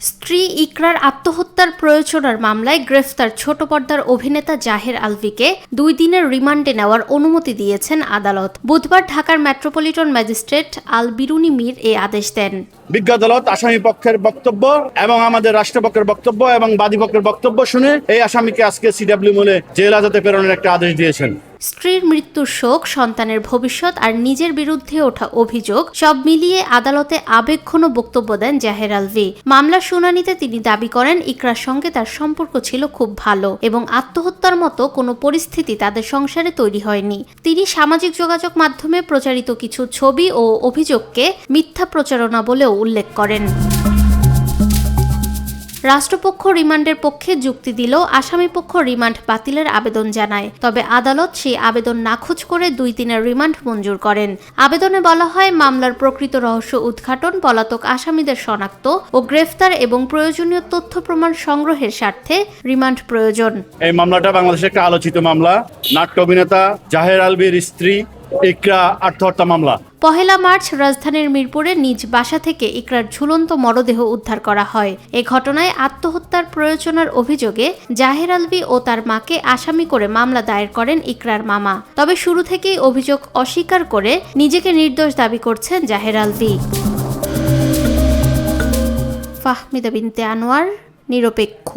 স্ত্রী ইকরার আত্মহত্যার প্ররোচনার মামলায় গ্রেফতার ছোট পর্দার অভিনেতা জাহের আলভিকে 2 দিনের রিমান্ডে নেওয়ার অনুমতি দিয়েছেন আদালত। বুধবার ঢাকার মেট্রোপলিটন ম্যাজিস্ট্রেট আল বিরুনি মীর এই আদেশ দেন। বিজ্ঞ আদালত আসামি পক্ষের বক্তব্য এবং আমাদের রাষ্ট্রপক্ষের বক্তব্য এবং বাদীপক্ষের বক্তব্য শুনে এই আসামিকে আজকে সিডব্লিউ মলে জেল হাজতে প্রেরণের একটা আদেশ দিয়েছেন। স্ত্রীর মৃত্যুর শোক, সন্তানের ভবিষ্যৎ আর নিজের বিরুদ্ধে ওঠা অভিযোগ সব মিলিয়ে আদালতে আবেগঘন বক্তব্য দেন জাহের আলভি। মামলার শুনানিতে তিনি দাবি করেন ইকরার সঙ্গে তার সম্পর্ক ছিল খুব ভালো এবং আত্মহত্যার মতো কোনো পরিস্থিতি তাদের সংসারে তৈরি হয়নি। তিনি সামাজিক যোগাযোগ মাধ্যমে প্রচারিত কিছু ছবি ও অভিযোগকে মিথ্যা প্রচারণা বলেও উল্লেখ করেন। রাষ্ট্রপক্ষ রিমান্ডের পক্ষে যুক্তি দিলেও আসামিপক্ষ রিমান্ড বাতিলের আবেদন জানায়। তবে আদালত সেই আবেদন নাকচ করে 2 দিনের রিমান্ড মঞ্জুর করেন। আবেদনে বলা হয়, মামলার প্রকৃত রহস্য উদ্ঘাটন, পলাতক আসামিদের শনাক্ত ও গ্রেফতার এবং প্রয়োজনীয় তথ্য প্রমাণ সংগ্রহের স্বার্থে রিমান্ড প্রয়োজন। এই মামলাটা বাংলাদেশের একটা আলোচিত মামলা। নাট্য অভিনেতা জাহের আলভির স্ত্রী ইকরা আত্মহত্যা মামলা। 1 মার্চ রাজধানীর মিরপুরে নিজ বাসা থেকে ইকরার ঝুলন্ত মরদেহ উদ্ধার করা হয়। এ ঘটনায় আত্মহত্যার প্ররোচনার অভিযোগে জাহের আলভি ও তার মাকে আসামি করে মামলা দায়ের করেন ইকরার মামা। তবে শুরু থেকেই অভিযোগ অস্বীকার করে নিজেকে নির্দোষ দাবি করছেন জাহের আলভি। ফাহমিদা বিনতে আনোয়ার, নিরপেক্ষ।